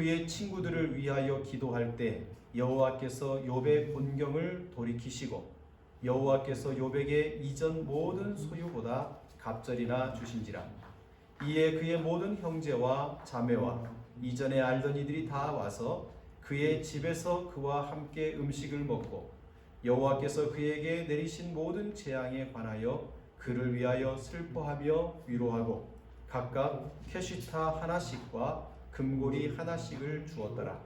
그의 친구들을 위하여 기도할 때 여호와께서 욥의 본경을 돌이키시고 여호와께서 욥에게 이전 모든 소유보다 갑절이나 주신지라. 이에 그의 모든 형제와 자매와 이전에 알던 이들이 다 와서 그의 집에서 그와 함께 음식을 먹고 여호와께서 그에게 내리신 모든 재앙에 관하여 그를 위하여 슬퍼하며 위로하고 각각 캐시타 하나씩과 금고리 하나씩을 주었더라.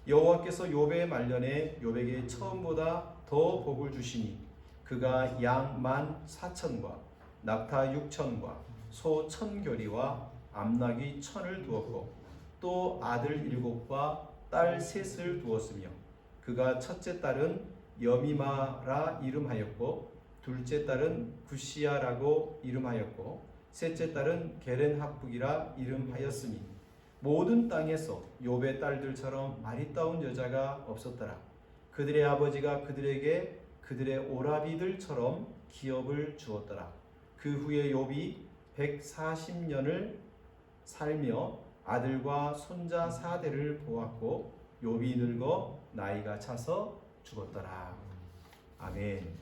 여호와께서 욥의 말년에 욥에게 처음보다 더 복을 주시니 그가 양 14,000과 낙타 6,000과 소 1,000겨리와 암나귀 1,000을 두었고 또 아들 7과 딸 3을 두었으며 그가 첫째 딸은 여미마라 이름하였고 둘째 딸은 구시야라고 이름하였고 셋째 딸은 게렌합북이라 이름하였으니 모든 땅에서 욥의 딸들처럼 아리따운 여자가 없었더라. 그들의 아버지가 그들에게 그들의 오라비들처럼 기업을 주었더라. 그 후에 욥이 140년을 살며 아들과 손자 4대를 보았고 욥이 늙어 나이가 차서 죽었더라. 아멘.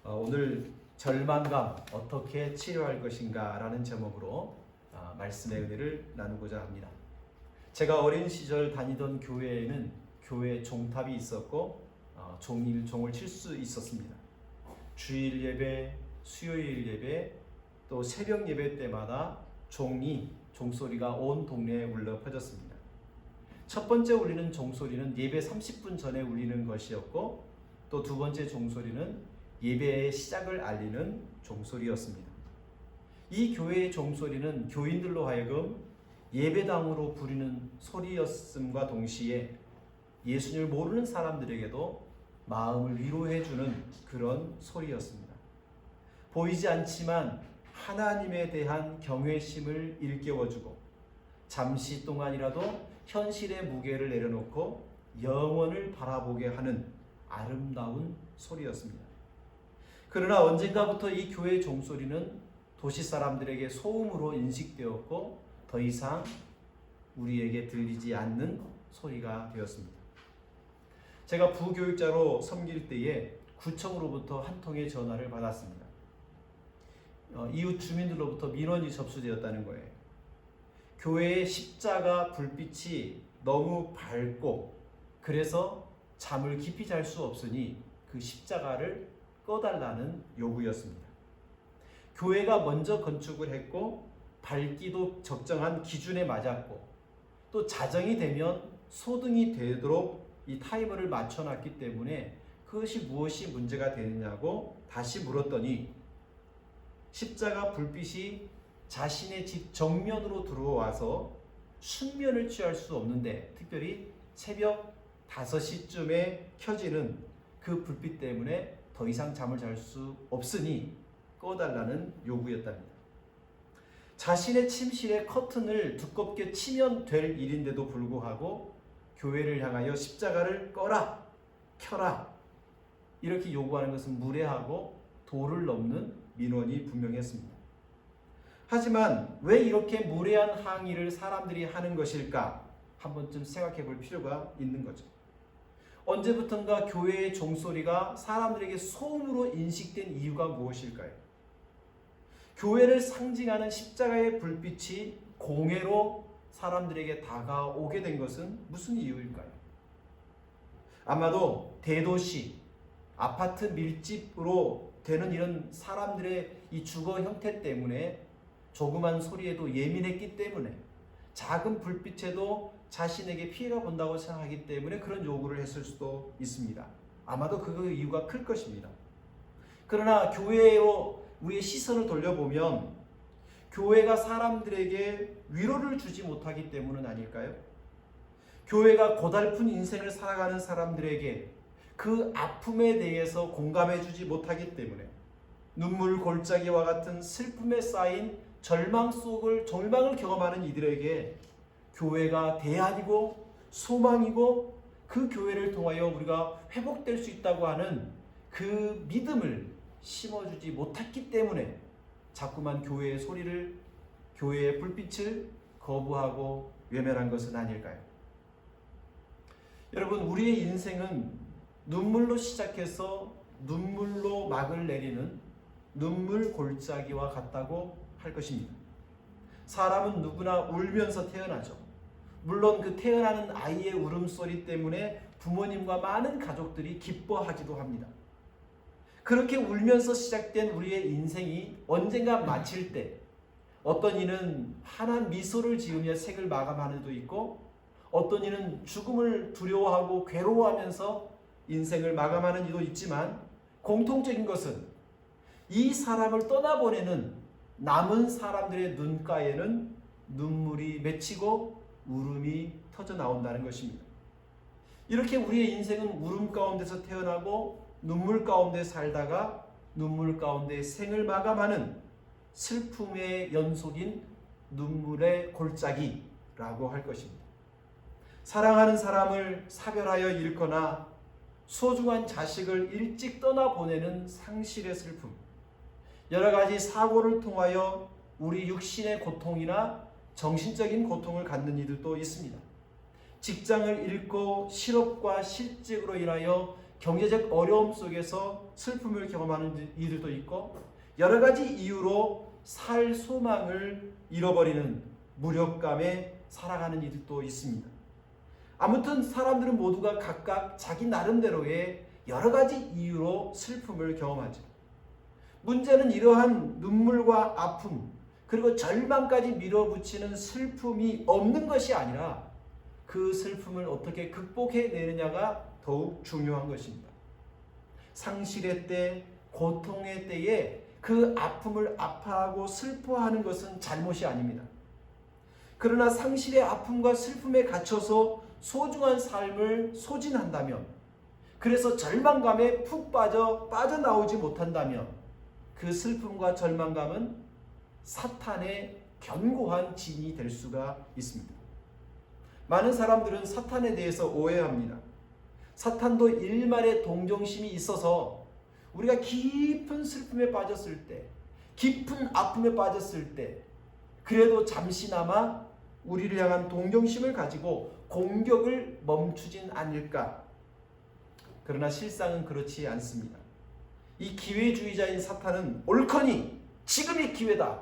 오늘 절망감 어떻게 치료할 것인가 라는 제목으로 말씀의 은혜를 나누고자 합니다. 제가 어린 시절 다니던 교회에는 교회 종탑이 있었고 종을 칠 수 있었습니다. 주일 예배, 수요일 예배, 또 새벽 예배 때마다 종소리가 온 동네에 울려 퍼졌습니다. 첫 번째 울리는 종소리는 예배 30분 전에 울리는 것이었고 또 두 번째 종소리는 예배의 시작을 알리는 종소리였습니다. 이 교회의 종소리는 교인들로 하여금 예배당으로 부르는 소리였음과 동시에 예수님을 모르는 사람들에게도 마음을 위로해주는 그런 소리였습니다. 보이지 않지만 하나님에 대한 경외심을 일깨워주고 잠시 동안이라도 현실의 무게를 내려놓고 영원을 바라보게 하는 아름다운 소리였습니다. 그러나 언젠가부터 이 교회의 종소리는 도시 사람들에게 소음으로 인식되었고 더 이상 우리에게 들리지 않는 소리가 되었습니다. 제가 부교육자로 섬길 때에 구청으로부터 한 통의 전화를 받았습니다. 이웃 주민들로부터 민원이 접수되었다는 거예요. 교회의 십자가 불빛이 너무 밝고 그래서 잠을 깊이 잘 수 없으니 그 십자가를 꺼달라는 요구였습니다. 교회가 먼저 건축을 했고 밝기도 적정한 기준에 맞았고 또 자정이 되면 소등이 되도록 이 타이머를 맞춰놨기 때문에 그것이 무엇이 문제가 되느냐고 다시 물었더니 십자가 불빛이 자신의 집 정면으로 들어와서 숙면을 취할 수 없는데 특별히 새벽 5시쯤에 켜지는 그 불빛 때문에 더 이상 잠을 잘 수 없으니 꺼달라는 요구였답니다. 자신의 침실에 커튼을 두껍게 치면 될 일인데도 불구하고 교회를 향하여 십자가를 꺼라, 켜라 이렇게 요구하는 것은 무례하고 도를 넘는 민원이 분명했습니다. 하지만 왜 이렇게 무례한 항의를 사람들이 하는 것일까? 한 번쯤 생각해 볼 필요가 있는 거죠. 언제부턴가 교회의 종소리가 사람들에게 소음으로 인식된 이유가 무엇일까요? 교회를 상징하는 십자가의 불빛이 공회로 사람들에게 다가오게 된 것은 무슨 이유일까요? 아마도 대도시, 아파트 밀집으로 되는 이런 사람들의 이 주거 형태 때문에 조그만 소리에도 예민했기 때문에 작은 불빛에도 자신에게 피해가 본다고 생각하기 때문에 그런 요구를 했을 수도 있습니다. 아마도 그 이유가 클 것입니다. 그러나 교회로 우리의 시선을 돌려보면 교회가 사람들에게 위로를 주지 못하기 때문은 아닐까요? 교회가 고달픈 인생을 살아가는 사람들에게 그 아픔에 대해서 공감해 주지 못하기 때문에 눈물 골짜기와 같은 슬픔에 쌓인 절망을 경험하는 이들에게 교회가 대안이고 소망이고 그 교회를 통하여 우리가 회복될 수 있다고 하는 그 믿음을 심어주지 못했기 때문에 자꾸만 교회의 소리를, 교회의 불빛을 거부하고 외면한 것은 아닐까요? 여러분, 우리의 인생은 눈물로 시작해서 눈물로 막을 내리는 눈물 골짜기와 같다고 할 것입니다. 사람은 누구나 울면서 태어나죠. 물론 그 태어나는 아이의 울음소리 때문에 부모님과 많은 가족들이 기뻐하기도 합니다. 그렇게 울면서 시작된 우리의 인생이 언젠가 마칠 때 어떤 이는 환한 미소를 지으며 생을 마감하는 이도 있고, 어떤 이는 죽음을 두려워하고 괴로워하면서 인생을 마감하는 이도 있지만, 공통적인 것은 이 사람을 떠나보내는 남은 사람들의 눈가에는 눈물이 맺히고 울음이 터져 나온다는 것입니다. 이렇게 우리의 인생은 울음 가운데서 태어나고 눈물 가운데 살다가 눈물 가운데 생을 마감하는 슬픔의 연속인 눈물의 골짜기라고 할 것입니다. 사랑하는 사람을 사별하여 잃거나 소중한 자식을 일찍 떠나보내는 상실의 슬픔, 여러 가지 사고를 통하여 우리 육신의 고통이나 정신적인 고통을 갖는 이들도 있습니다. 직장을 잃고 실업과 실직으로 인하여 경제적 어려움 속에서 슬픔을 경험하는 이들도 있고, 여러 가지 이유로 살 소망을 잃어버리는 무력감에 살아가는 이들도 있습니다. 아무튼 사람들은 모두가 각각 자기 나름대로의 여러 가지 이유로 슬픔을 경험하죠. 문제는 이러한 눈물과 아픔, 그리고 절망까지 밀어붙이는 슬픔이 없는 것이 아니라 그 슬픔을 어떻게 극복해내느냐가 더욱 중요한 것입니다. 상실의 때, 고통의 때에 그 아픔을 아파하고 슬퍼하는 것은 잘못이 아닙니다. 그러나 상실의 아픔과 슬픔에 갇혀서 소중한 삶을 소진한다면, 그래서 절망감에 푹 빠져나오지 못한다면, 그 슬픔과 절망감은 사탄의 견고한 진이 될 수가 있습니다. 많은 사람들은 사탄에 대해서 오해합니다. 사탄도 일말의 동정심이 있어서 우리가 깊은 슬픔에 빠졌을 때, 깊은 아픔에 빠졌을 때, 그래도 잠시나마 우리를 향한 동정심을 가지고 공격을 멈추진 않을까? 그러나 실상은 그렇지 않습니다. 이 기회주의자인 사탄은 옳거니 지금이 기회다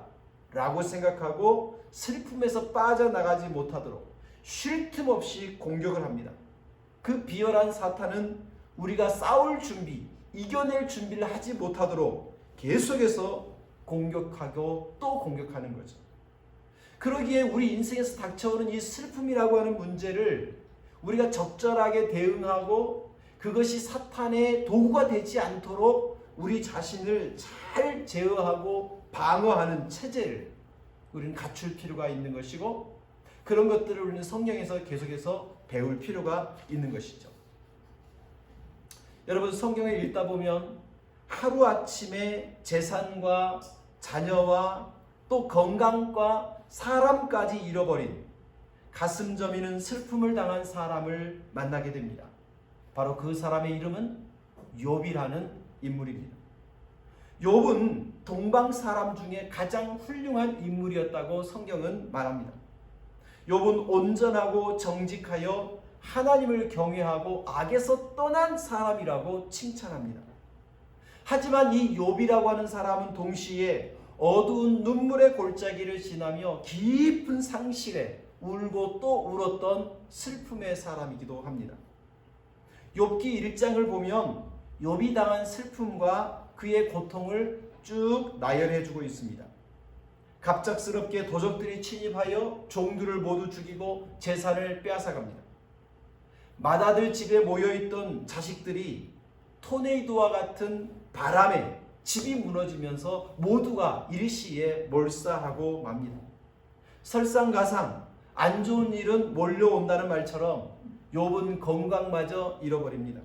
라고 생각하고 슬픔에서 빠져나가지 못하도록 쉴 틈 없이 공격을 합니다. 그 비열한 사탄은 우리가 싸울 준비, 이겨낼 준비를 하지 못하도록 계속해서 공격하고 또 공격하는 거죠. 그러기에 우리 인생에서 닥쳐오는 이 슬픔이라고 하는 문제를 우리가 적절하게 대응하고 그것이 사탄의 도구가 되지 않도록 우리 자신을 잘 제어하고 방어하는 체제를 우리는 갖출 필요가 있는 것이고, 그런 것들을 우리는 성경에서 계속해서 배울 필요가 있는 것이죠. 여러분, 성경을 읽다 보면 하루아침에 재산과 자녀와 또 건강과 사람까지 잃어버린 가슴 저미는 슬픔을 당한 사람을 만나게 됩니다. 바로 그 사람의 이름은 욥이라는 인물입니다. 욥은 동방 사람 중에 가장 훌륭한 인물이었다고 성경은 말합니다. 욥은 온전하고 정직하여 하나님을 경외하고 악에서 떠난 사람이라고 칭찬합니다. 하지만 이 욥이라고 하는 사람은 동시에 어두운 눈물의 골짜기를 지나며 깊은 상실에 울고 또 울었던 슬픔의 사람이기도 합니다. 욥기 1장을 보면 욥이 당한 슬픔과 그의 고통을 쭉 나열해주고 있습니다. 갑작스럽게 도적들이 침입하여 종들을 모두 죽이고 재산을 빼앗아갑니다. 맏아들 집에 모여있던 자식들이 토네이도와 같은 바람에 집이 무너지면서 모두가 일시에 몰사하고 맙니다. 설상가상 안 좋은 일은 몰려온다는 말처럼 욥은 건강마저 잃어버립니다.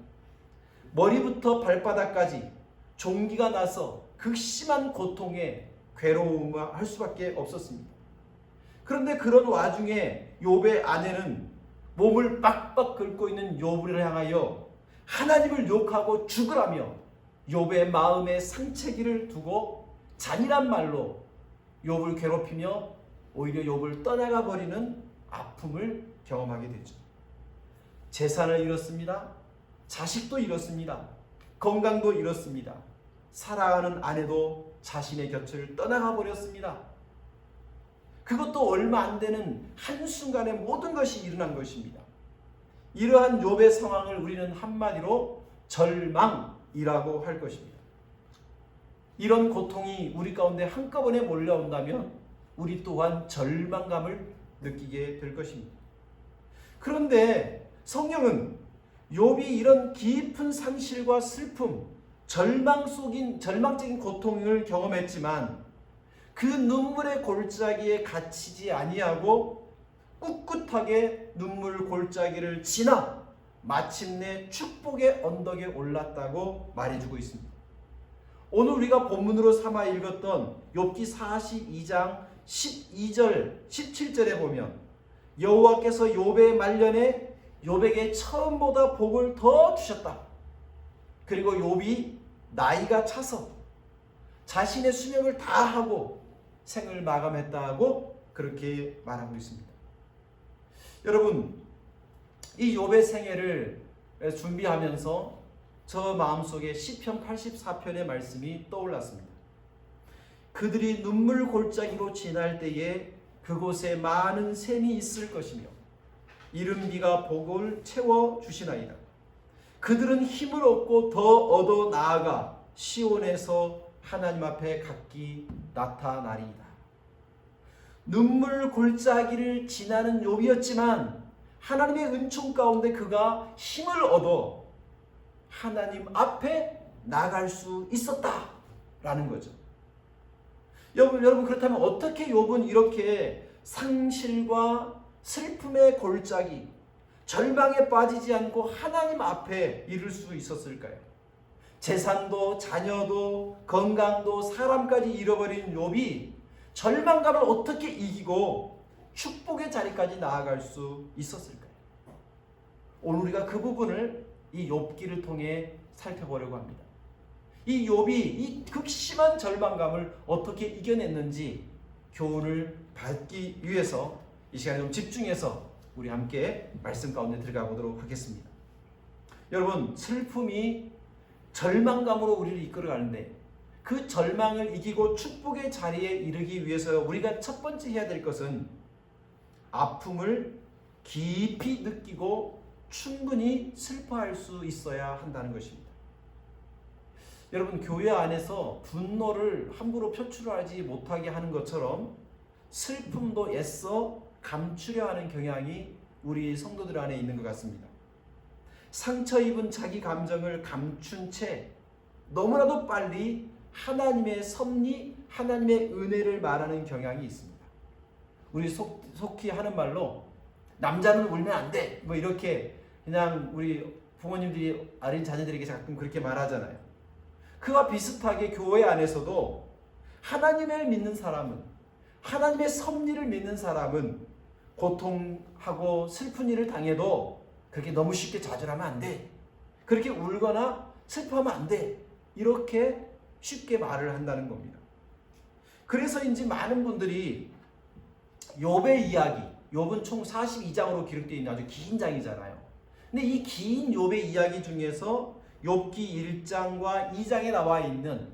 머리부터 발바닥까지 종기가 나서 극심한 고통에 괴로움을 수밖에 없었습니다. 그런데 그런 와중에 욥의 아내는 몸을 빡빡 긁고 있는 욥을 향하여 하나님을 욕하고 죽으라며 욥의 마음에 상처기를 두고 잔인한 말로 욥을 괴롭히며 오히려 욥을 떠나가 버리는 아픔을 경험하게 되죠. 재산을 잃었습니다. 자식도 잃었습니다. 건강도 잃었습니다. 사랑하는 아내도 자신의 곁을 떠나가 버렸습니다. 그것도 얼마 안 되는 한순간에 모든 것이 일어난 것입니다. 이러한 욥의 상황을 우리는 한마디로 절망이라고 할 것입니다. 이런 고통이 우리 가운데 한꺼번에 몰려온다면 우리 또한 절망감을 느끼게 될 것입니다. 그런데 성경은 욥이 이런 깊은 상실과 슬픔, 절망적인 고통을 경험했지만 그 눈물의 골짜기에 갇히지 아니하고 꿋꿋하게 눈물 골짜기를 지나 마침내 축복의 언덕에 올랐다고 말해주고 있습니다. 오늘 우리가 본문으로 삼아 읽었던 욥기 42장 12절, 17절에 보면 여호와께서 욥의 말년에 욥에게 처음보다 복을 더 주셨다. 그리고 욥이 나이가 차서 자신의 수명을 다하고 생을 마감했다고 그렇게 말하고 있습니다. 여러분, 이 욥의 생애를 준비하면서 저 마음속에 시편 84편의 말씀이 떠올랐습니다. 그들이 눈물 골짜기로 지날 때에 그곳에 많은 샘이 있을 것이며 이른 비가 복을 채워 주시나이다. 그들은 힘을 얻고 더 얻어 나아가 시온에서 하나님 앞에 각기 나타나리이다. 눈물 골짜기를 지나는 욥이었지만 하나님의 은총 가운데 그가 힘을 얻어 하나님 앞에 나갈 수 있었다라는 거죠. 여러분 그렇다면 어떻게 욥은 이렇게 상실과 슬픔의 골짜기, 절망에 빠지지 않고 하나님 앞에 이를 수 있었을까요? 재산도 자녀도 건강도 사람까지 잃어버린 욥이 절망감을 어떻게 이기고 축복의 자리까지 나아갈 수 있었을까요? 오늘 우리가 그 부분을 이 욥기를 통해 살펴보려고 합니다. 이 욥이 이 극심한 절망감을 어떻게 이겨냈는지 교훈을 받기 위해서 이 시간에 좀 집중해서 우리 함께 말씀 가운데 들어가 보도록 하겠습니다. 여러분, 슬픔이 절망감으로 우리를 이끌어가는데 그 절망을 이기고 축복의 자리에 이르기 위해서 우리가 첫 번째 해야 될 것은 아픔을 깊이 느끼고 충분히 슬퍼할 수 있어야 한다는 것입니다. 여러분, 교회 안에서 분노를 함부로 표출하지 못하게 하는 것처럼 슬픔도 애써 감추려 하는 경향이 우리 성도들 안에 있는 것 같습니다. 상처 입은 자기 감정을 감춘 채 너무나도 빨리 하나님의 섭리, 하나님의 은혜를 말하는 경향이 있습니다. 우리 속히 하는 말로 남자는 울면 안 돼, 뭐 이렇게 그냥 우리 부모님들이 어린 자녀들에게 가끔 그렇게 말하잖아요. 그와 비슷하게 교회 안에서도 하나님을 믿는 사람은, 하나님의 섭리를 믿는 사람은 고통하고 슬픈 일을 당해도 그렇게 너무 쉽게 좌절하면 안 돼, 그렇게 울거나 슬퍼하면 안 돼, 이렇게 쉽게 말을 한다는 겁니다. 그래서인지 많은 분들이 욥의 이야기, 욥은 총 42장으로 기록되어 있는 아주 긴 장이잖아요. 근데 이 긴 욥의 이야기 중에서 욥기 1장과 2장에 나와 있는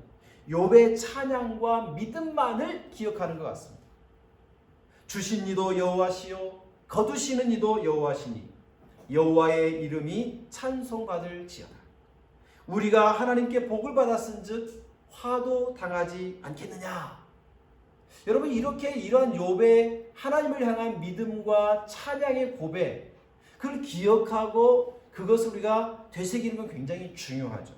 욥의 찬양과 믿음만을 기억하는 것 같습니다. 주신 이도 여호와시요 거두시는 이도 여호와시니 여호와의 이름이 찬송받을지어다. 우리가 하나님께 복을 받았은즉 화도 당하지 않겠느냐. 여러분, 이렇게 이러한 욥의 하나님을 향한 믿음과 찬양의 고백, 그걸 기억하고 그것을 우리가 되새기는 건 굉장히 중요하죠.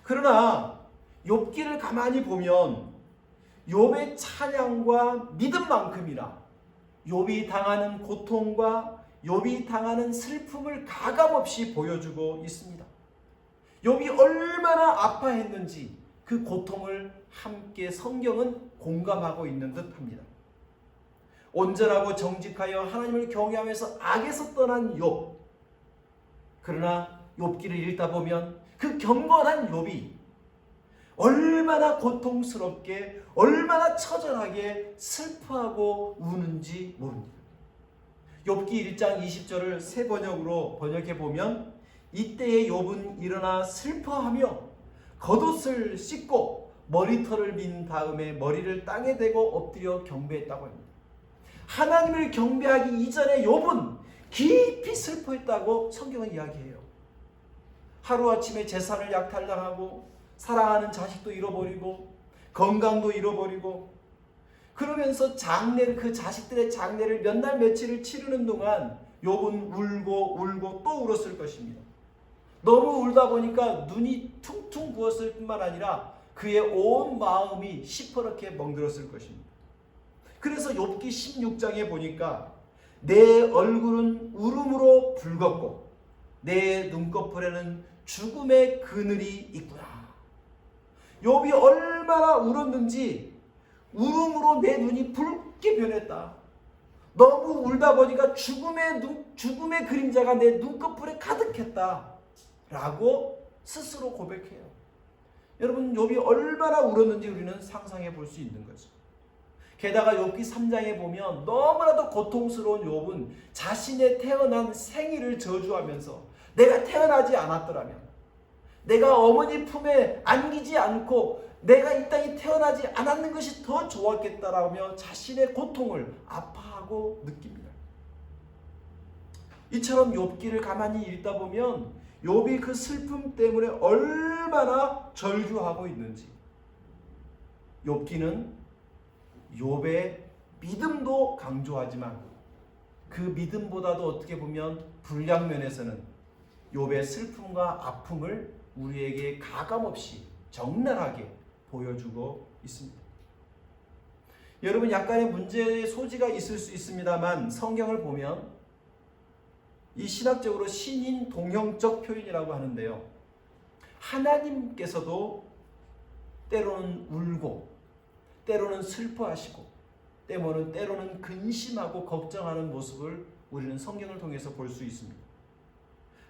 그러나 욥기를 가만히 보면 욥의 찬양과 믿음만큼이나 욥이 당하는 고통과 욥이 당하는 슬픔을 가감없이 보여주고 있습니다. 욥이 얼마나 아파했는지 그 고통을 함께 성경은 공감하고 있는 듯합니다. 온전하고 정직하여 하나님을 경외하면서 악에서 떠난 욥. 그러나 욥기를 읽다 보면 그 경건한 욥이 얼마나 고통스럽게, 얼마나 처절하게 슬퍼하고 우는지 모릅니다. 욥기 1장 20절을 새 번역으로 번역해 보면 이때에 욥은 일어나 슬퍼하며 겉옷을 씻고 머리털을 민 다음에 머리를 땅에 대고 엎드려 경배했다고 합니다. 하나님을 경배하기 이전에 욥은 깊이 슬퍼했다고 성경은 이야기해요. 하루아침에 재산을 약탈당하고 사랑하는 자식도 잃어버리고 건강도 잃어버리고 그러면서 그 자식들의 장례를 몇 날 며칠을 치르는 동안 욥은 울고 또 울었을 것입니다. 너무 울다 보니까 눈이 퉁퉁 부었을 뿐만 아니라 그의 온 마음이 시퍼렇게 멍들었을 것입니다. 그래서 욥기 16장에 보니까 내 얼굴은 울음으로 붉었고 내 눈꺼풀에는 죽음의 그늘이 있구나. 욥이 얼마나 울었는지 울음으로 내 눈이 붉게 변했다. 너무 울다 보니까 죽음의 그림자가 내 눈꺼풀에 가득했다. 라고 스스로 고백해요. 여러분, 욥이 얼마나 울었는지 우리는 상상해 볼 수 있는 거죠. 게다가 욥기 3장에 보면 너무나도 고통스러운 욥은 자신의 태어난 생일을 저주하면서 내가 태어나지 않았더라면, 내가 어머니 품에 안기지 않고 내가 이 땅에 태어나지 않았는 것이 더 좋았겠다라며 자신의 고통을 아파하고 느낍니다. 이처럼 욥기를 가만히 읽다 보면 욥이 그 슬픔 때문에 얼마나 절규하고 있는지, 욥기는 욥의 믿음도 강조하지만 그 믿음보다도 어떻게 보면 불량면에서는 욥의 슬픔과 아픔을 우리에게 가감없이 적나라하게 보여주고 있습니다. 여러분, 약간의 문제의 소지가 있을 수 있습니다만 성경을 보면 이 신학적으로 신인 동형적 표현이라고 하는데요, 하나님께서도 때로는 울고 때로는 슬퍼하시고 때로는 근심하고 걱정하는 모습을 우리는 성경을 통해서 볼 수 있습니다.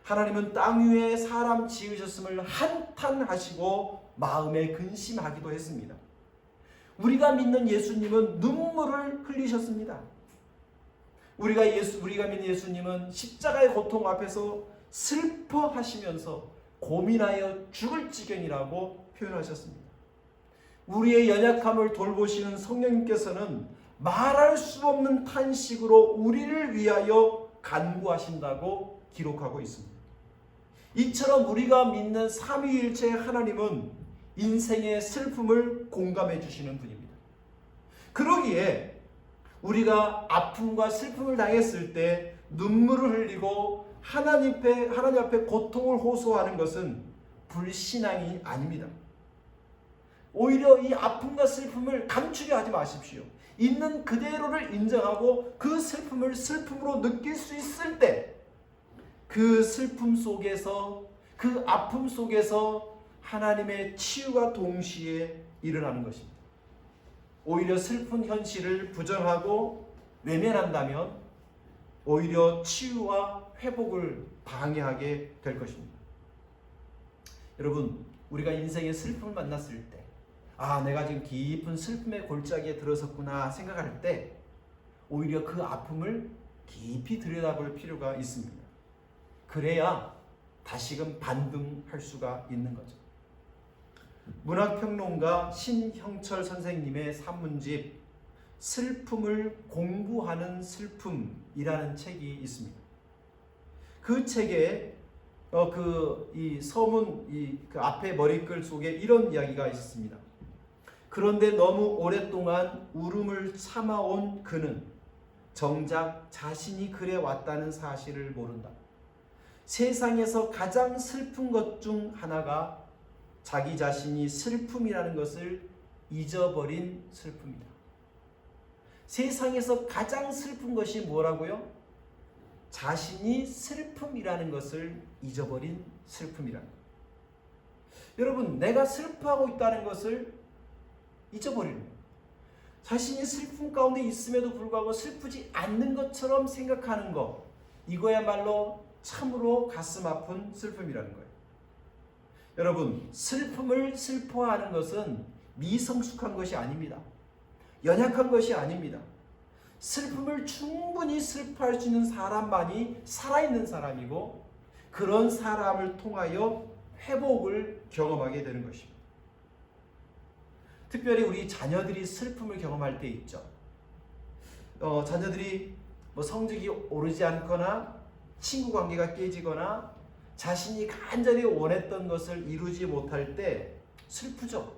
하나님은 땅 위에 사람 지으셨음을 한탄하시고 마음에 근심하기도 했습니다. 우리가 믿는 예수님은 눈물을 흘리셨습니다. 우리가 믿는 예수님은 십자가의 고통 앞에서 슬퍼하시면서 고민하여 죽을 지경이라고 표현하셨습니다. 우리의 연약함을 돌보시는 성령님께서는 말할 수 없는 탄식으로 우리를 위하여 간구하신다고 기록하고 있습니다. 이처럼 우리가 믿는 삼위일체 하나님은 인생의 슬픔을 공감해 주시는 분입니다. 그러기에 우리가 아픔과 슬픔을 당했을 때 눈물을 흘리고 하나님 앞에 고통을 호소하는 것은 불신앙이 아닙니다. 오히려 이 아픔과 슬픔을 감추려 하지 마십시오. 있는 그대로를 인정하고 그 슬픔을 슬픔으로 느낄 수 있을 때 그 슬픔 속에서, 그 아픔 속에서 하나님의 치유가 동시에 일어나는 것입니다. 오히려 슬픈 현실을 부정하고 외면한다면 오히려 치유와 회복을 방해하게 될 것입니다. 여러분, 우리가 인생의 슬픔을 만났을 때, 내가 지금 깊은 슬픔의 골짜기에 들어섰구나 생각할 때 오히려 그 아픔을 깊이 들여다볼 필요가 있습니다. 그래야 다시금 반등할 수가 있는 거죠. 문학평론가 신형철 선생님의 산문집 슬픔을 공부하는 슬픔이라는 책이 있습니다. 그 책에 이 서문 그 앞에 머리글 속에 이런 이야기가 있습니다. 그런데 너무 오랫동안 울음을 참아온 그는 정작 자신이 그래 왔다는 사실을 모른다. 세상에서 가장 슬픈 것 중 하나가 자기 자신이 슬픔이라는 것을 잊어버린 슬픔이다. 세상에서 가장 슬픈 것이 뭐라고요? 자신이 슬픔이라는 것을 잊어버린 슬픔이라는 것. 여러분, 내가 슬퍼하고 있다는 것을 잊어버리는 것. 자신이 슬픔 가운데 있음에도 불구하고 슬프지 않는 것처럼 생각하는 것, 이거야말로 참으로 가슴 아픈 슬픔이라는 거예요. 여러분, 슬픔을 슬퍼하는 것은 미성숙한 것이 아닙니다. 연약한 것이 아닙니다. 슬픔을 충분히 슬퍼할 수 있는 사람만이 살아있는 사람이고 그런 사람을 통하여 회복을 경험하게 되는 것입니다. 특별히 우리 자녀들이 슬픔을 경험할 때 있죠. 자녀들이 성적이 오르지 않거나 친구 관계가 깨지거나 자신이 간절히 원했던 것을 이루지 못할 때 슬프죠.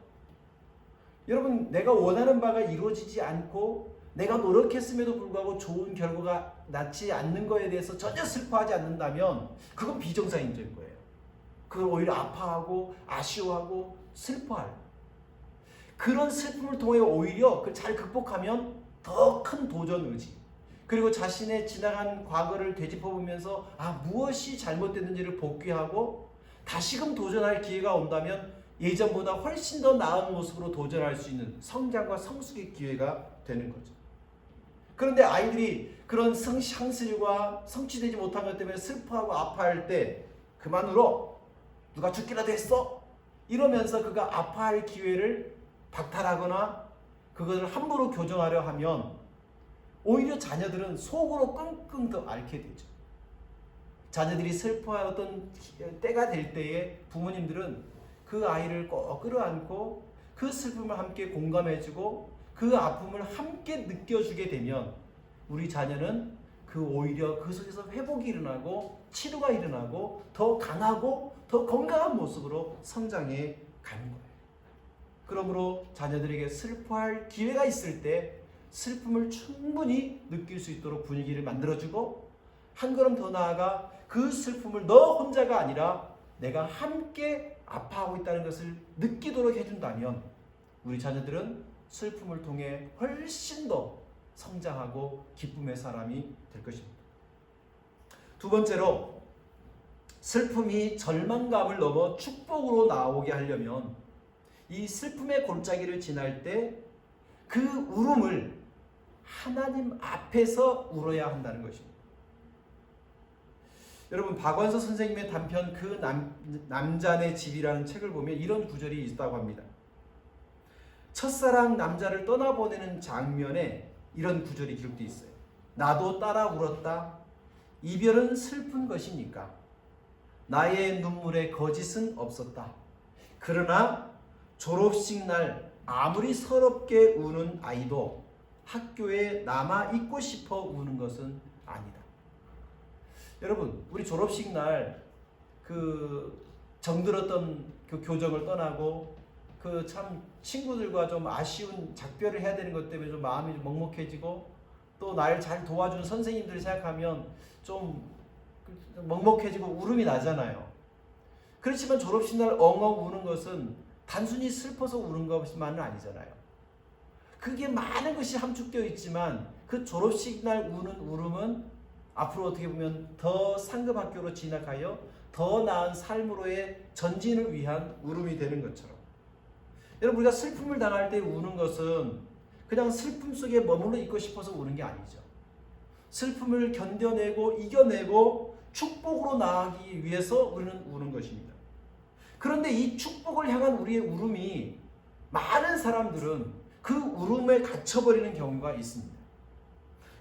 여러분, 내가 원하는 바가 이루어지지 않고 내가 노력했음에도 불구하고 좋은 결과가 나지 않는 것에 대해서 전혀 슬퍼하지 않는다면 그건 비정상인적인 거예요. 그걸 오히려 아파하고 아쉬워하고 슬퍼할, 그런 슬픔을 통해 오히려 그걸 잘 극복하면 더 큰 도전 의지, 그리고 자신의 지나간 과거를 되짚어보면서 무엇이 잘못됐는지를 복귀하고 다시금 도전할 기회가 온다면 예전보다 훨씬 더 나은 모습으로 도전할 수 있는 성장과 성숙의 기회가 되는 거죠. 그런데 아이들이 그런 상실과 성취되지 못한 것 때문에 슬퍼하고 아파할 때 그만 울어, 누가 죽기라도 했어? 이러면서 그가 아파할 기회를 박탈하거나 그것을 함부로 교정하려 하면 오히려 자녀들은 속으로 끙끙 더 앓게 되죠. 자녀들이 슬퍼하던 때가 될 때에 부모님들은 그 아이를 꼭 끌어안고 그 슬픔을 함께 공감해주고 그 아픔을 함께 느껴주게 되면 우리 자녀는 오히려 그 속에서 회복이 일어나고 치료가 일어나고 더 강하고 더 건강한 모습으로 성장해 가는 거예요. 그러므로 자녀들에게 슬퍼할 기회가 있을 때 슬픔을 충분히 느낄 수 있도록 분위기를 만들어주고 한 걸음 더 나아가 그 슬픔을 너 혼자가 아니라 내가 함께 아파하고 있다는 것을 느끼도록 해준다면 우리 자녀들은 슬픔을 통해 훨씬 더 성장하고 기쁨의 사람이 될 것입니다. 두 번째로, 슬픔이 절망감을 넘어 축복으로 나오게 하려면 이 슬픔의 골짜기를 지날 때 그 울음을 하나님 앞에서 울어야 한다는 것입니다. 여러분, 박완서 선생님의 단편 그 남자네 집이라는 책을 보면 이런 구절이 있다고 합니다. 첫사랑 남자를 떠나보내는 장면에 이런 구절이 기록되어 있어요. 나도 따라 울었다. 이별은 슬픈 것이니까. 나의 눈물에 거짓은 없었다. 그러나 졸업식 날 아무리 서럽게 우는 아이도 학교에 남아 있고 싶어 우는 것은 아니다. 여러분, 우리 졸업식 날 정들었던 그 교정을 떠나고 참 친구들과 좀 아쉬운 작별을 해야 되는 것 때문에 좀 마음이 좀 먹먹해지고 또 날 잘 도와준 선생님들을 생각하면 좀 먹먹해지고 울음이 나잖아요. 그렇지만 졸업식 날 엉엉 우는 것은 단순히 슬퍼서 우는 것만은 아니잖아요. 그게 많은 것이 함축되어 있지만 그 졸업식 날 우는 울음은 앞으로 어떻게 보면 더 상급 학교로 진학하여 더 나은 삶으로의 전진을 위한 울음이 되는 것처럼, 여러분, 우리가 슬픔을 당할 때 우는 것은 그냥 슬픔 속에 머물러 있고 싶어서 우는 게 아니죠. 슬픔을 견뎌내고 이겨내고 축복으로 나아가기 위해서 우리는 우는 것입니다. 그런데 이 축복을 향한 우리의 울음이 많은 사람들은 그 울음에 갇혀버리는 경우가 있습니다.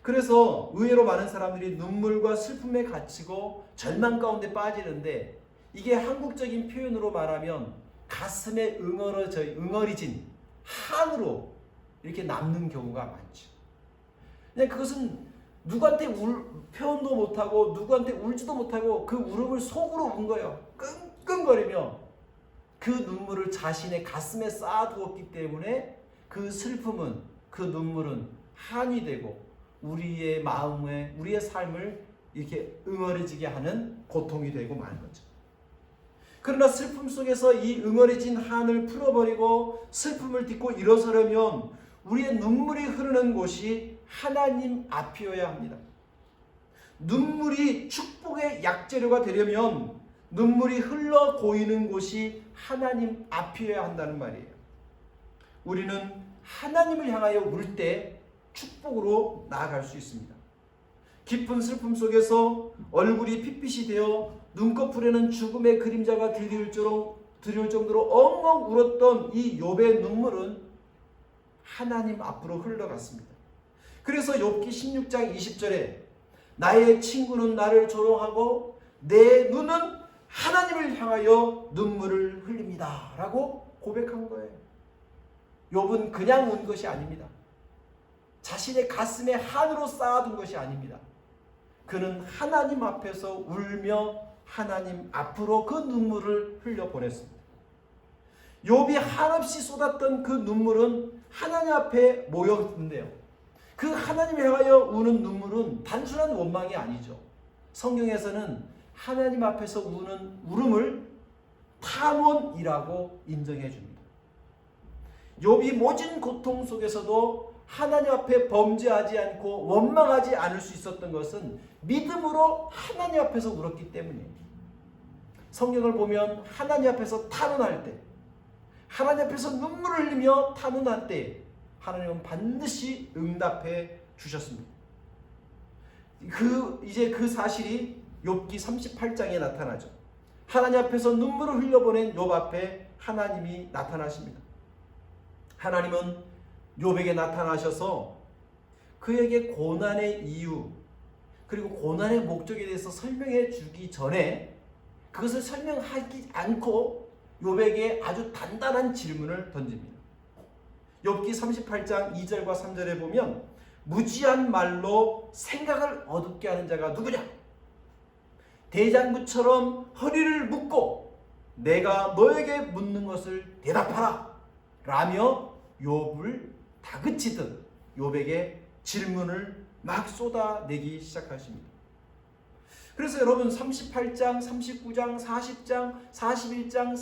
그래서 의외로 많은 사람들이 눈물과 슬픔에 갇히고 절망 가운데 빠지는데, 이게 한국적인 표현으로 말하면 가슴에 응어리진 한으로 이렇게 남는 경우가 많죠. 그냥 그것은 누구한테 표현도 못하고 누구한테 울지도 못하고 그 울음을 속으로 운 거예요. 끙끙거리며 그 눈물을 자신의 가슴에 쌓아두었기 때문에 그 슬픔은, 그 눈물은 한이 되고 우리의 마음에, 우리의 삶을 이렇게 응어리지게 하는 고통이 되고 마는 거죠. 그러나 슬픔 속에서 이 응어리진 한을 풀어버리고 슬픔을 딛고 일어서려면 우리의 눈물이 흐르는 곳이 하나님 앞이어야 합니다. 눈물이 축복의 약재료가 되려면 눈물이 흘러 고이는 곳이 하나님 앞이어야 한다는 말이에요. 우리는 하나님을 향하여 울 때 축복으로 나아갈 수 있습니다. 깊은 슬픔 속에서 얼굴이 핏빛이 되어 눈꺼풀에는 죽음의 그림자가 드리울 정도로 엉엉 울었던 이 욥의 눈물은 하나님 앞으로 흘러갔습니다. 그래서 욥기 16장 20절에 나의 친구는 나를 조롱하고 내 눈은 하나님을 향하여 눈물을 흘립니다 라고 고백한 거예요. 욥은 그냥 운 것이 아닙니다. 자신의 가슴에 한으로 쌓아둔 것이 아닙니다. 그는 하나님 앞에서 울며 하나님 앞으로 그 눈물을 흘려보냈습니다. 욥이 한없이 쏟았던 그 눈물은 하나님 앞에 모였는데요. 그 하나님을 향하여 우는 눈물은 단순한 원망이 아니죠. 성경에서는 하나님 앞에서 우는 울음을 탄원이라고 인정해 줍니다. 욥이 모진 고통 속에서도 하나님 앞에 범죄하지 않고 원망하지 않을 수 있었던 것은 믿음으로 하나님 앞에서 울었기 때문이에요. 성경을 보면 하나님 앞에서 탄원할 때, 하나님 앞에서 눈물을 흘리며 탄원할 때 하나님은 반드시 응답해 주셨습니다. 이제 그 사실이 욥기 38장에 나타나죠. 하나님 앞에서 눈물을 흘려보낸 욥 앞에 하나님이 나타나십니다. 하나님은 욥에게 나타나셔서 그에게 고난의 이유 그리고 고난의 목적에 대해서 설명해 주기 전에 그것을 설명하지 않고 욥에게 아주 단단한 질문을 던집니다. 욥기 38장 2절과 3절에 보면 무지한 말로 생각을 어둡게 하는 자가 누구냐? 대장부처럼 허리를 묶고 내가 너에게 묻는 것을 대답하라 라며 욥을 다그치듯 욥에게 질문을 막 쏟아내기 시작하십니다. 그래서 여러분 38장, 39장, 40장, 41장,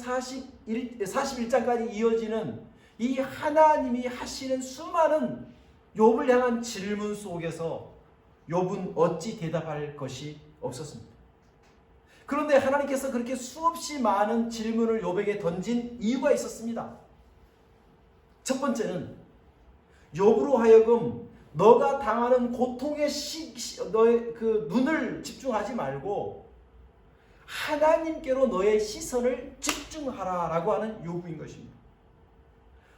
41장까지 이어지는 이 하나님이 하시는 수많은 욥을 향한 질문 속에서 욥은 어찌 대답할 것이 없었습니다. 그런데 하나님께서 그렇게 수없이 많은 질문을 욥에게 던진 이유가 있었습니다. 첫 번째는 욥으로 하여금 너가 당하는 고통에 너의 그 눈을 집중하지 말고 하나님께로 너의 시선을 집중하라라고 하는 요구인 것입니다.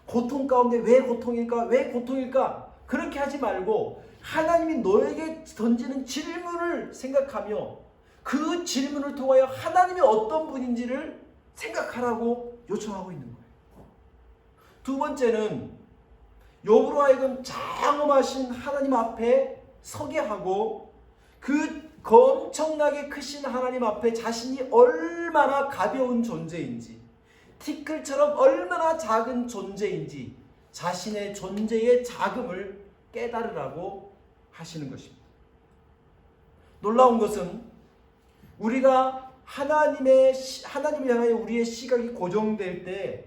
고통 가운데 왜 고통일까? 왜 고통일까? 그렇게 하지 말고 하나님이 너에게 던지는 질문을 생각하며 그 질문을 통하여 하나님이 어떤 분인지를 생각하라고 요청하고 있는 거예요. 두 번째는 욥으로 하여금 장엄하신 하나님 앞에 서게 하고 그 엄청나게 크신 하나님 앞에 자신이 얼마나 가벼운 존재인지 티끌처럼 얼마나 작은 존재인지 자신의 존재의 작음을 깨달으라고 하시는 것입니다. 놀라운 것은 우리가 하나님을 향하여 우리의 시각이 고정될 때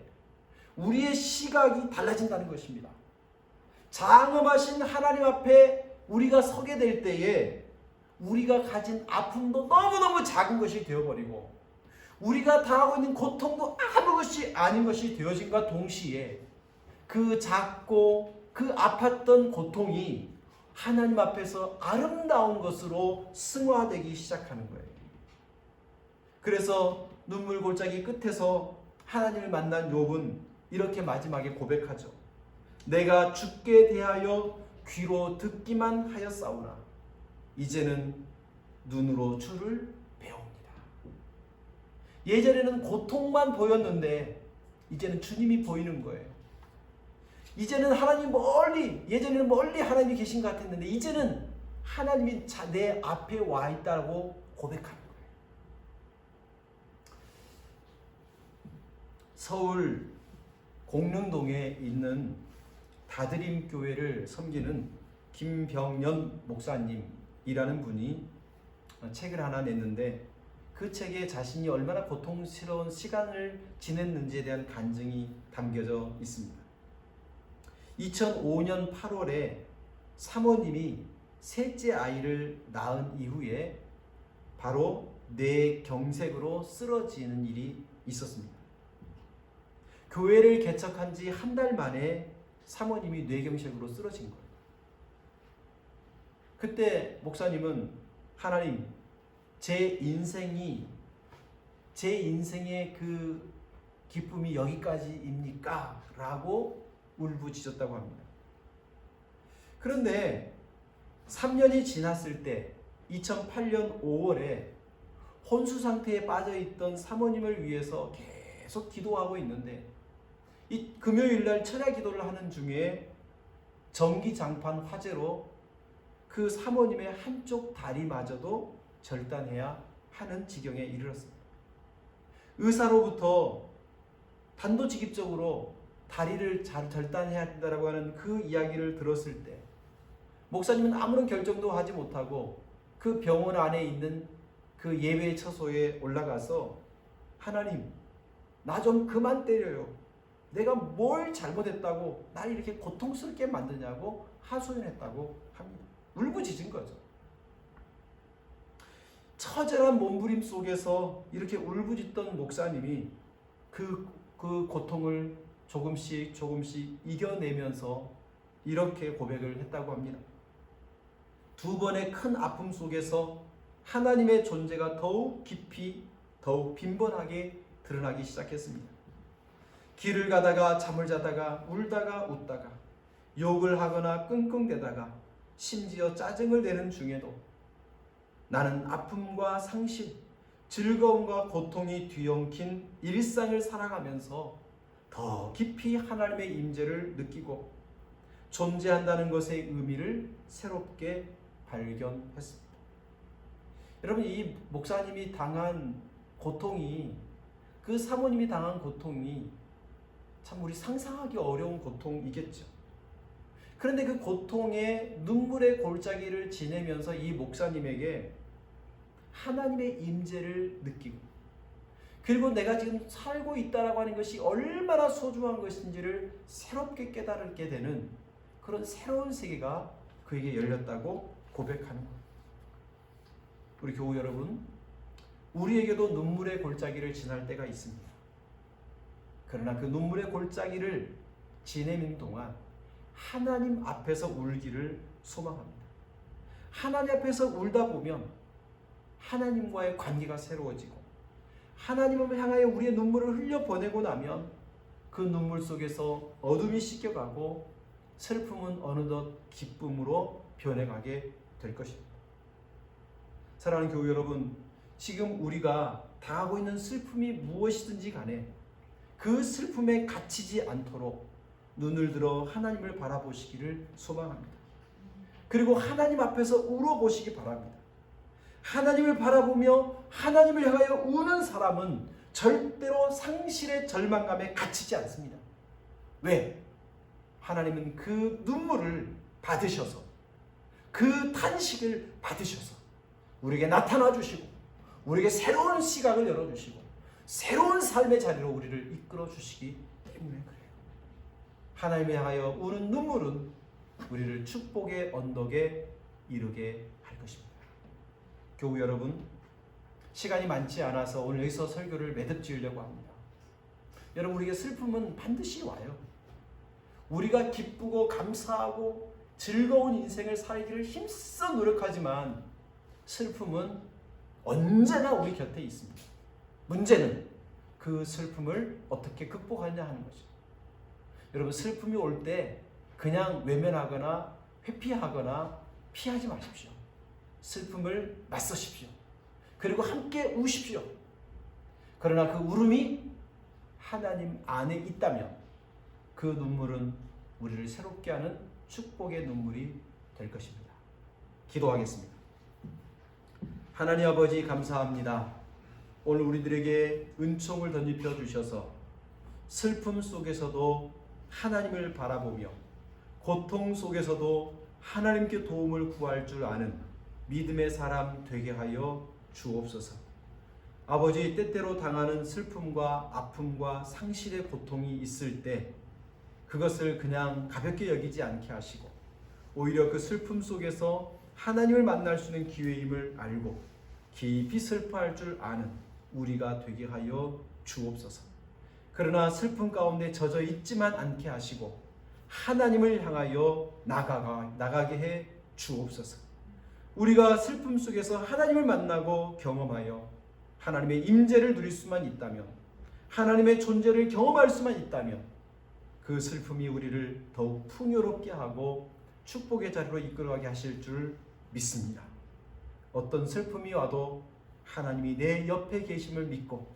우리의 시각이 달라진다는 것입니다. 장엄하신 하나님 앞에 우리가 서게 될 때에 우리가 가진 아픔도 너무너무 작은 것이 되어버리고 우리가 당하고 있는 고통도 아무것이 아닌 것이 되어짐과 동시에 그 작고 그 아팠던 고통이 하나님 앞에서 아름다운 것으로 승화되기 시작하는 거예요. 그래서 눈물 골짜기 끝에서 하나님을 만난 욥은 이렇게 마지막에 고백하죠. 내가 주께 대하여 귀로 듣기만 하였사오나 이제는 눈으로 주를 배웁니다. 예전에는 고통만 보였는데 이제는 주님이 보이는 거예요. 이제는 하나님 예전에는 멀리 하나님이 계신 것 같았는데 이제는 하나님이 내 앞에 와 있다고 고백하는 거예요. 서울 공릉동에 있는 다드림 교회를 섬기는 김병연 목사님이라는 분이 책을 하나 냈는데 그 책에 자신이 얼마나 고통스러운 시간을 지냈는지에 대한 간증이 담겨져 있습니다. 2005년 8월에 사모님이 셋째 아이를 낳은 이후에 바로 뇌경색으로 쓰러지는 일이 있었습니다. 교회를 개척한 지 한 달 만에 사모님이 뇌경색으로 쓰러진 거예요. 그때 목사님은 하나님, 제 인생의 그 기쁨이 여기까지입니까? 라고 울부짖었다고 합니다. 그런데 3년이 지났을 때 2008년 5월에 혼수 상태에 빠져있던 사모님을 위해서 계속 기도하고 있는데 이 금요일날 철야 기도를 하는 중에 전기장판 화재로 그 사모님의 한쪽 다리마저도 절단해야 하는 지경에 이르렀습니다. 의사로부터 단도직입적으로 다리를 절단해야 된다고 하는 그 이야기를 들었을 때 목사님은 아무런 결정도 하지 못하고 그 병원 안에 있는 그 예배 처소에 올라가서 하나님, 나 좀 그만 때려요. 내가 뭘 잘못했다고 날 이렇게 고통스럽게 만드냐고 하소연했다고 합니다. 울부짖은 거죠. 처절한 몸부림 속에서 이렇게 울부짖던 목사님이 그 고통을 조금씩 이겨내면서 이렇게 고백을 했다고 합니다. 두 번의 큰 아픔 속에서 하나님의 존재가 더욱 깊이, 더욱 빈번하게 드러나기 시작했습니다. 길을 가다가 잠을 자다가 울다가 웃다가 욕을 하거나 끙끙대다가 심지어 짜증을 내는 중에도 나는 아픔과 상실, 즐거움과 고통이 뒤엉킨 일상을 살아가면서 더 깊이 하나님의 임재를 느끼고 존재한다는 것의 의미를 새롭게 발견했습니다. 여러분, 이 목사님이 당한 고통이, 그 사모님이 당한 고통이 참 우리 상상하기 어려운 고통이겠죠. 그런데 그 고통의 눈물의 골짜기를 지내면서 이 목사님에게 하나님의 임재를 느끼고, 그리고 내가 지금 살고 있다라고 하는 것이 얼마나 소중한 것인지를 새롭게 깨달게 되는 그런 새로운 세계가 그에게 열렸다고 고백하는 것. 우리 교우 여러분, 우리에게도 눈물의 골짜기를 지날 때가 있습니다. 그러나 그 눈물의 골짜기를 지내는 동안 하나님 앞에서 울기를 소망합니다. 하나님 앞에서 울다 보면 하나님과의 관계가 새로워지고, 하나님을 향하여 우리의 눈물을 흘려보내고 나면 그 눈물 속에서 어둠이 씻겨가고 슬픔은 어느덧 기쁨으로 변해가게 될 것입니다. 사랑하는 교우 여러분, 지금 우리가 당하고 있는 슬픔이 무엇이든지 간에 그 슬픔에 갇히지 않도록 눈을 들어 하나님을 바라보시기를 소망합니다. 그리고 하나님 앞에서 울어보시기 바랍니다. 하나님을 바라보며 하나님을 향하여 우는 사람은 절대로 상실의 절망감에 갇히지 않습니다. 왜? 하나님은 그 눈물을 받으셔서, 그 탄식을 받으셔서 우리에게 나타나 주시고, 우리에게 새로운 시각을 열어주시고, 새로운 삶의 자리로 우리를 이끌어 주시기 때문에 그래요. 하나님을 향하여 우는 눈물은 우리를 축복의 언덕에 이르게 할 것입니다. 교우 여러분, 시간이 많지 않아서 오늘 여기서 설교를 매듭 지으려고 합니다. 여러분, 우리에게 슬픔은 반드시 와요. 우리가 기쁘고 감사하고 즐거운 인생을 살기를 힘써 노력하지만 슬픔은 언제나 우리 곁에 있습니다. 문제는 그 슬픔을 어떻게 극복하냐 하는 거죠. 여러분, 슬픔이 올 때 그냥 외면하거나 회피하거나 피하지 마십시오. 슬픔을 맞서십시오. 그리고 함께 우십시오. 그러나 그 울음이 하나님 안에 있다면 그 눈물은 우리를 새롭게 하는 축복의 눈물이 될 것입니다. 기도하겠습니다. 하나님 아버지, 감사합니다. 오늘 우리들에게 은총을 덧입혀 주셔서 슬픔 속에서도 하나님을 바라보며 고통 속에서도 하나님께 도움을 구할 줄 아는 믿음의 사람 되게 하여 주옵소서. 아버지, 때때로 당하는 슬픔과 아픔과 상실의 고통이 있을 때 그것을 그냥 가볍게 여기지 않게 하시고, 오히려 그 슬픔 속에서 하나님을 만날 수 있는 기회임을 알고 깊이 슬퍼할 줄 아는 우리가 되게 하여 주옵소서. 그러나 슬픔 가운데 젖어 있지만 않게 하시고 하나님을 향하여 나가게 해 주옵소서. 우리가 슬픔 속에서 하나님을 만나고 경험하여 하나님의 임재를 누릴 수만 있다면, 하나님의 존재를 경험할 수만 있다면 그 슬픔이 우리를 더욱 풍요롭게 하고 축복의 자리로 이끌어가게 하실 줄 믿습니다. 어떤 슬픔이 와도 하나님이 내 옆에 계심을 믿고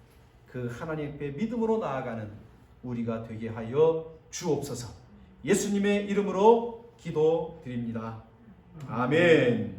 그 하나님 앞에 믿음으로 나아가는 우리가 되게 하여 주옵소서. 예수님의 이름으로 기도드립니다. 아멘.